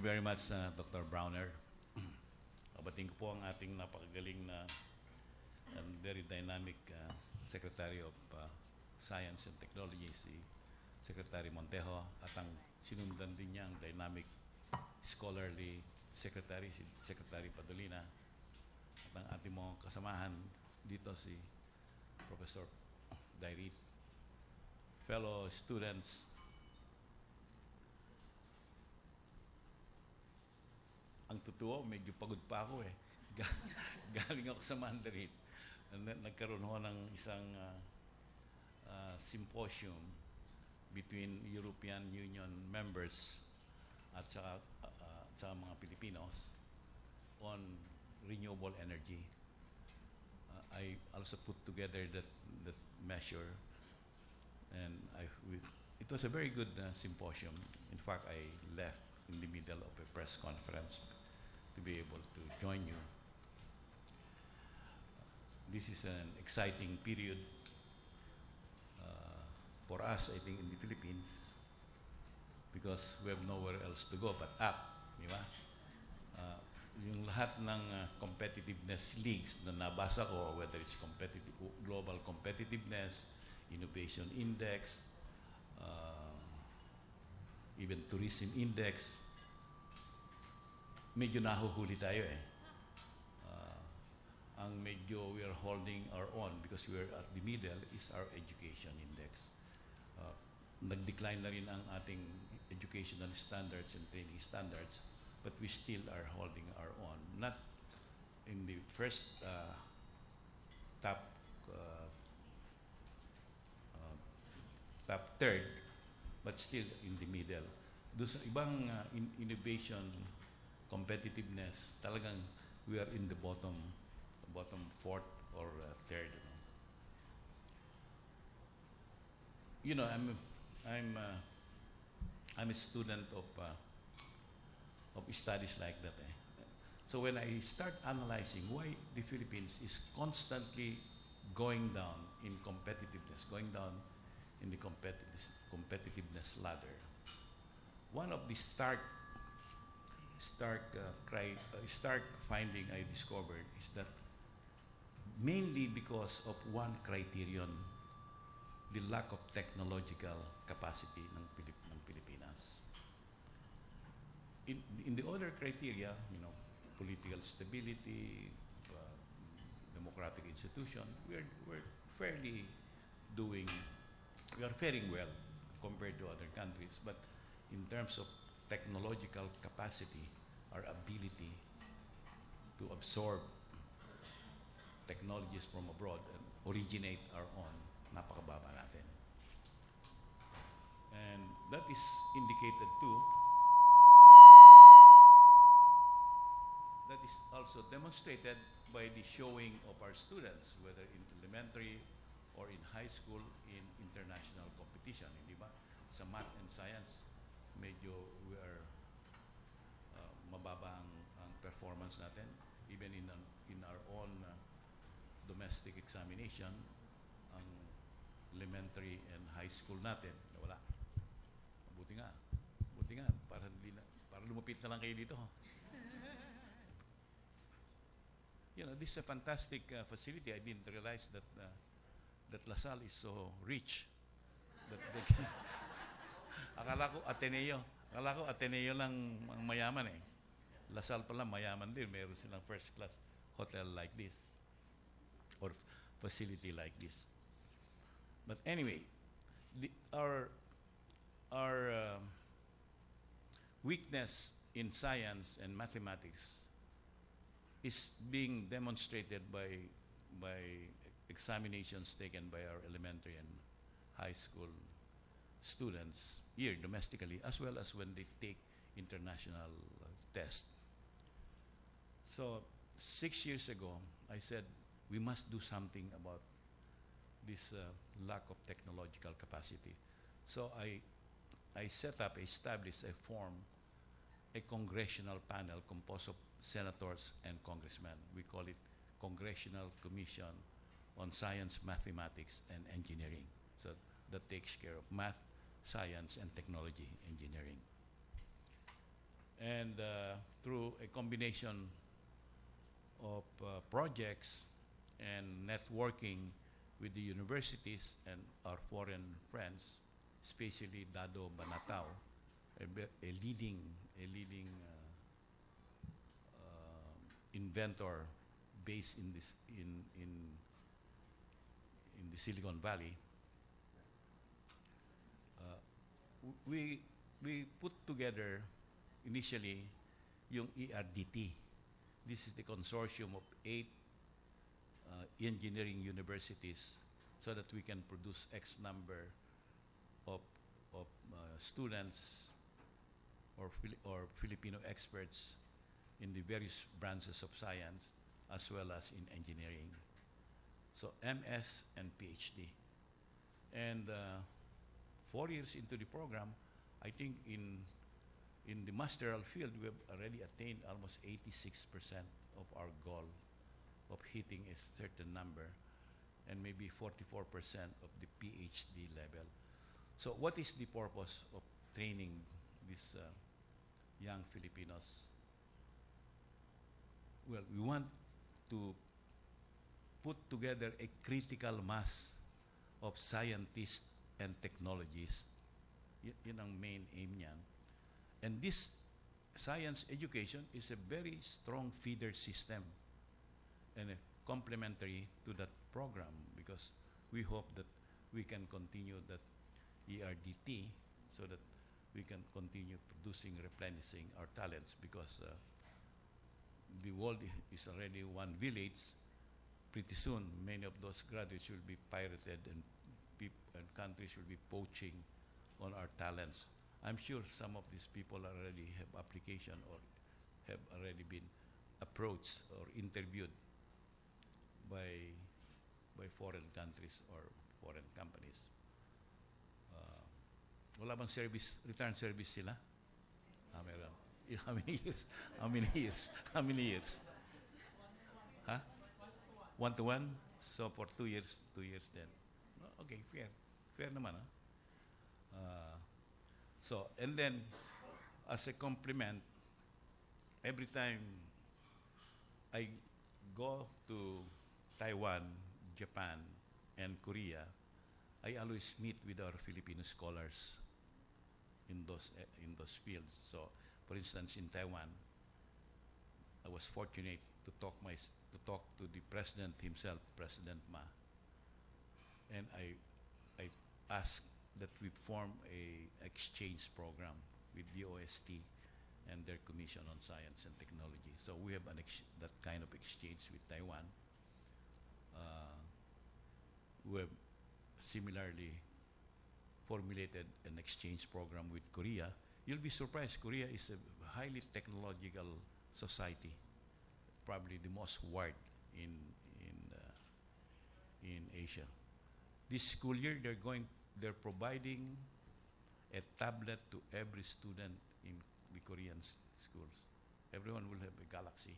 very much, Dr. Browner. Kabating ko po ang ating napakagaling na and very dynamic Secretary of Science and Technology, si Secretary Montejo, at ang sinundan din niya ang dynamic scholarly Secretary, si Secretary Padolina, at ang ating mga kasamahan dito si Professor Dairit. Fellow students, ang totoo, medyo pagod pa ako eh. Galing ako sa Mandarin. Nagkaroon ho ng isang symposium between European Union members at saka mga Filipinos on renewable energy. I also put together that measure, and it was a very good symposium. In fact, I left in the middle of a press conference to be able to join you. This is an exciting period for us, I think, in the Philippines, because we have nowhere else to go but up, di ba? Yung lahat ng competitiveness leagues na nabasa ko, whether it's global competitiveness, innovation index, even tourism index, medyo nahuhuli tayo eh. Ang medyo we are holding our own because we are at the middle is our education index. Nag-decline na rin ang ating educational standards and training standards, but we still are holding our own. Not in the first top third, but still in the middle. Doon sa ibang innovation, competitiveness, talagang we are in the bottom fourth or third. You know, I'm a student of studies like that. So when I start analyzing why the Philippines is constantly going down in competitiveness, going down in the competitiveness ladder, one of the stark finding I discovered is that mainly because of one criterion, the lack of technological capacity ng Pilipinas. In the other criteria, you know, political stability, democratic institution, we are faring well compared to other countries. But in terms of technological capacity, our ability to absorb technologies from abroad and originate our own, napakababa natin. And that is indicated too. That is also demonstrated by the showing of our students, whether in elementary or in high school, in international competition. Di ba? Sa math and science, medyo we are mababa ang performance natin. Even in our own domestic examination, ang elementary and high school natin, wala. Buti nga, para lumapit na lang kayo dito. You know, this is a fantastic facility. I didn't realize that Salle is so rich. That they can Akala ko Ateneo lang ang mayaman eh. Salle pala mayaman din. Meron silang first class hotel like this or facility like this. But anyway, our weakness in science and mathematics is being demonstrated by examinations taken by our elementary and high school students here domestically, as well as when they take international tests. So 6 years ago, I said we must do something about this lack of technological capacity. So I established, formed a congressional panel composed of senators and congressmen. We call it Congressional Commission on Science, Mathematics, and Engineering. So that takes care of math, science, and technology engineering. And And through a combination of projects and networking with the universities and our foreign friends, especially Dado Banatao, a leading inventor based in this in the Silicon Valley. uh, we put together initially yung ERDT. This is the consortium of 8 engineering universities so that we can produce X number of students or Filipino experts in the various branches of science as well as in engineering. So MS and PhD. And 4 years into the program, I think in the masteral field, we have already attained almost 86% of our goal of hitting a certain number, and maybe 44% of the PhD level. So what is the purpose of training these young Filipinos? Well, we want to put together a critical mass of scientists and technologists. Yun ang main aim niyan. And this science education is a very strong feeder system and complementary to that program, because we hope that we can continue that ERDT so that we can continue producing, replenishing our talents, because the world is already one village. Pretty soon, many of those graduates will be pirated, and countries will be poaching on our talents. I'm sure some of these people already have application or have already been approached or interviewed by foreign countries or foreign companies. Wala bang service, return service sila? Meron. How many years? How many years? How many years? Huh? 1-to-1? So for 2 years then. Okay, fair. Fair naman, huh? So, and then, as a compliment, every time I go to Taiwan, Japan, and Korea, I always meet with our Filipino scholars in those fields. So, for instance, in Taiwan, I was fortunate to talk to the president himself, President Ma, and I asked that we form a exchange program with the OST and their Commission on Science and Technology. So we have that kind of exchange with Taiwan. We have similarly formulated an exchange program with Korea. You'll be surprised, Korea is a highly technological society, probably the most wired in Asia. This school year, they're providing a tablet to every student in the Korean schools. Everyone will have a Galaxy.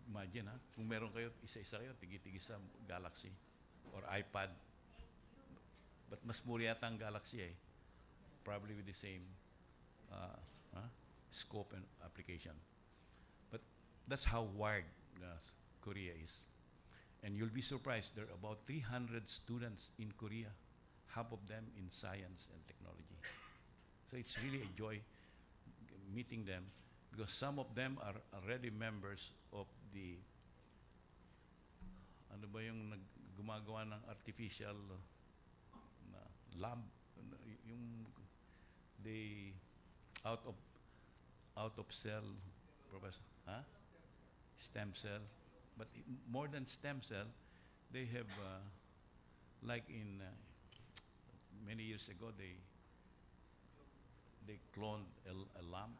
Imagine, kung meron kayo, isa-isa kayo, tigi-tigi sa Galaxy or iPad. But mas mura yata ang Galaxy probably with the same scope and application. But that's how wired Korea is. And you'll be surprised, there are about 300 students in Korea, half of them in science and technology. So it's really a joy meeting them, because some of them are already members of the, ano ba yung gumagawa ng artificial lab, yung the out of cell, professor, stem cell. But more than stem cell, they have, like in many years ago, they cloned a lamb.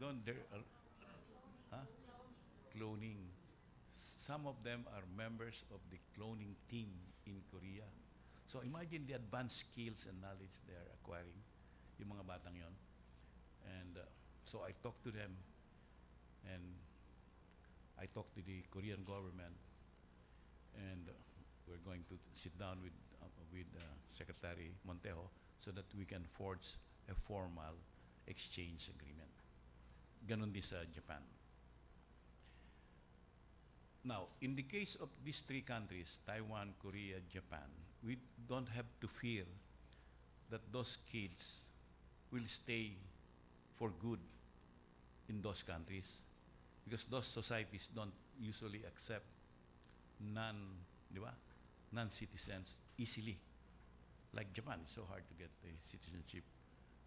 Don't there, cloning. Some of them are members of the cloning team in Korea. So imagine the advanced skills and knowledge they are acquiring, yung mga batang yon. And so I talked to them, and I talked to the Korean government, and we're going to sit down with Secretary Montejo so that we can forge a formal exchange agreement. Ganon din sa Japan. Now, in the case of these three countries, Taiwan, Korea, Japan, we don't have to fear that those kids will stay for good in those countries, because those societies don't usually accept di ba? Non-citizens easily. Like Japan, it's so hard to get a citizenship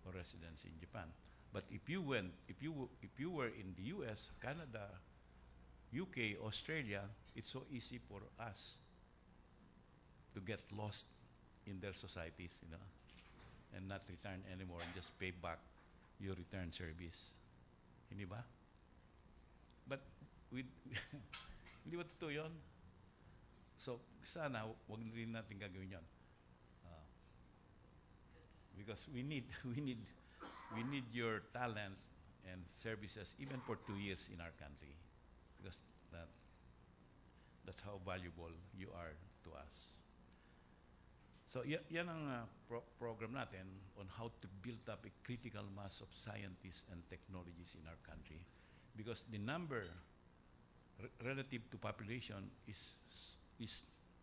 or residency in Japan. But if you were in the U.S., Canada, UK, Australia, it's so easy for us to get lost in their societies, you know, and not return anymore and just pay back your return service. Hindi ba? But hindi ba totoo yun? So, sana wag rin natin gagawin yun. Because we need your talent and services even for 2 years in our country, because that's how valuable you are to us. So yan ang program natin on how to build up a critical mass of scientists and technologies in our country, because the number relative to population is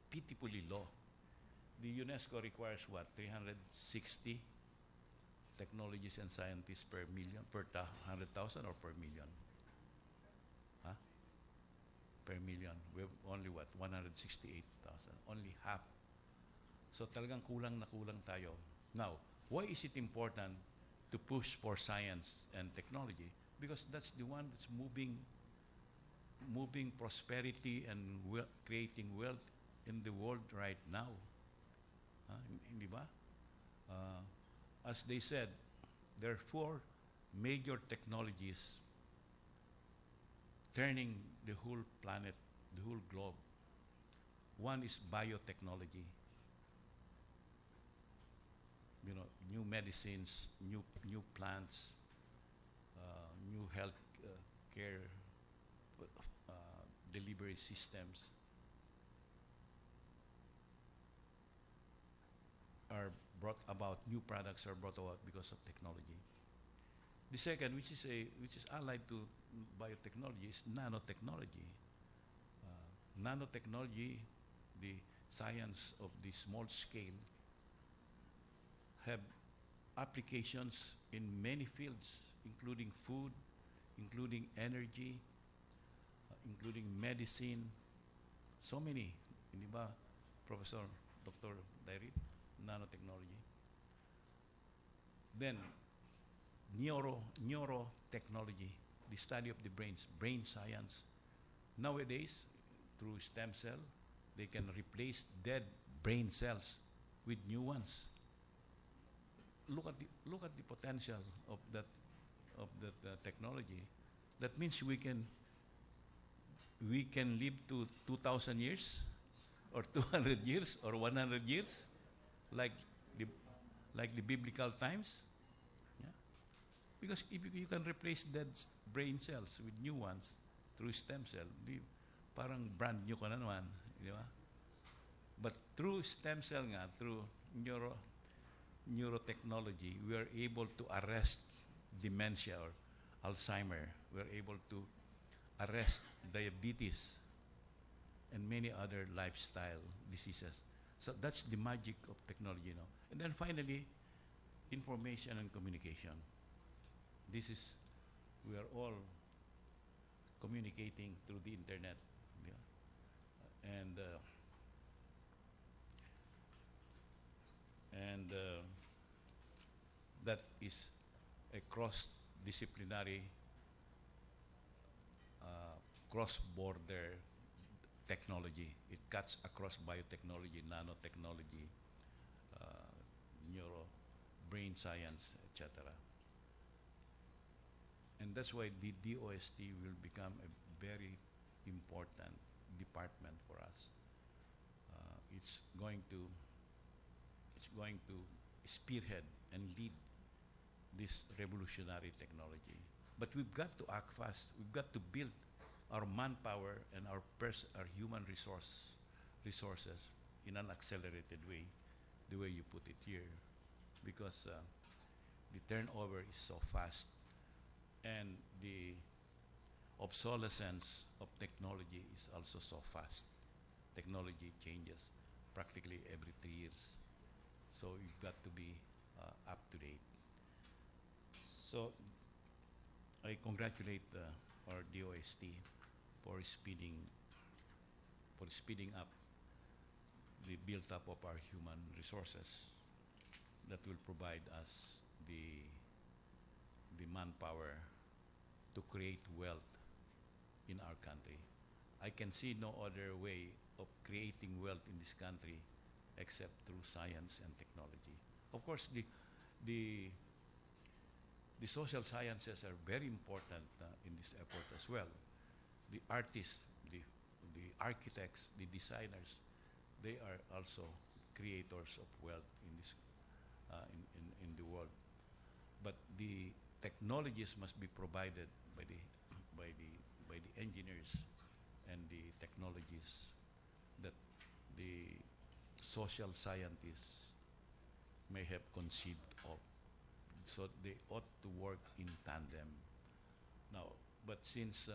pitifully low. The UNESCO requires what, 360 technologists and scientists per million, per 100,000 or per million? Huh? Per million. We have only what, 168,000, only half. So talagang kulang na kulang tayo. Now, why is it important to push for science and technology? Because that's the one that's moving prosperity and creating wealth in the world right now. Hindi ba? As they said, there are 4 major technologies turning the whole planet, the whole globe. One is biotechnology. You know, new medicines, new plants, new health care delivery systems are brought about. New products are brought about because of technology. The second, which is allied to biotechnology, is nanotechnology. Nanotechnology, the science of the small scale, have applications in many fields, including food, including energy, including medicine, so many. Hindi ba, Professor Dr. Dairit? Nanotechnology. Then, neurotechnology, the study of the brain science. Nowadays, through stem cell, they can replace dead brain cells with new ones. Look at the potential of that technology. That means we can live to 2,000 years, or 200 years, or 100 years, like the biblical times. Yeah? Because if you can replace dead brain cells with new ones through stem cell, parang brand new ka na naman, di ba? But through stem cell nga, through neurotechnology, we are able to arrest dementia or Alzheimer. We are able to arrest diabetes and many other lifestyle diseases. So that's the magic of technology, you know. And then finally, information and communication. We are all communicating through the internet, yeah? And that is a cross-disciplinary, cross-border technology. It cuts across biotechnology, nanotechnology, neuro, brain science, etc. And that's why the DOST will become a very important department for us. It's going to spearhead and lead this revolutionary technology. But we've got to act fast. We've got to build our manpower and our human resources in an accelerated way, the way you put it here, because the turnover is so fast, and the obsolescence of technology is also so fast. Technology changes practically every 3 years. So you've got to be up to date. So I congratulate our DOST for speeding up the build up of our human resources that will provide us the manpower to create wealth in our country. I can see no other way of creating wealth in this country except through science and technology. Of course, the social sciences are very important in this effort as well. The artists, the architects, the designers, they are also creators of wealth in this in the world. But the technologies must be provided by the engineers and the technologies that the social scientists may have conceived of. So they ought to work in tandem. Now, but since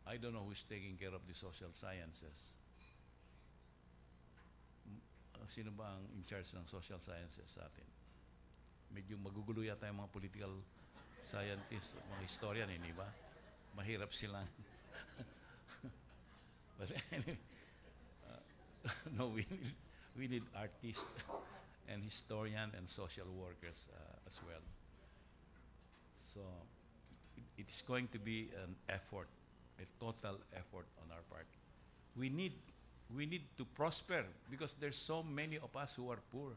I don't know who's taking care of the social sciences, sino ba ang in charge ng social sciences sa atin? Medyo magugulo yata yung mga political scientists, mga historian, hindi ba? Mahirap silang. But anyway, no, we need artists and historian and social workers as well. So it is going to be an effort, a total effort on our part. We need to prosper because there's so many of us who are poor,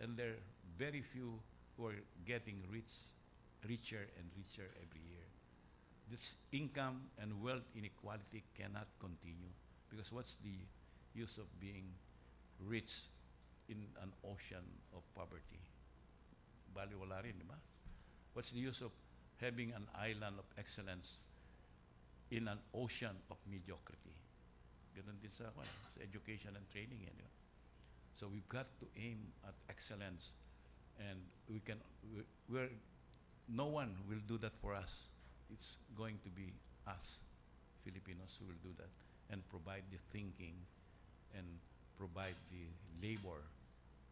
and there are very few who are getting richer and richer every year. This income and wealth inequality cannot continue, because what's the use of being rich in an ocean of poverty? Baliwala rin, di ba? What's the use of having an island of excellence in an ocean of mediocrity? Ganun din sa education and training. Yan, yun. So we've got to aim at excellence, and no one will do that for us. It's going to be us, Filipinos, who will do that and provide the thinking and provide the labor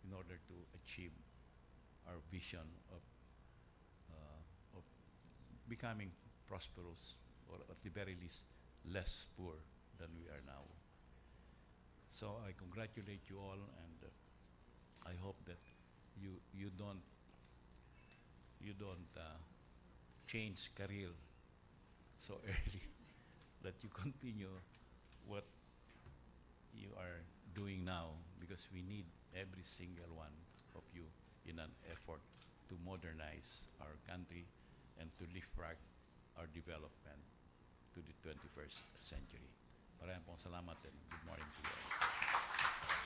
in order to achieve our vision of becoming prosperous, or at the very least less poor than we are now. So I congratulate you all, and I hope that you don't change career so early, that you continue what you are doing now, because we need every single one of you in an effort to modernize our country and to leapfrog our development to the 21st century. Maraming pong salamat and good morning to you all.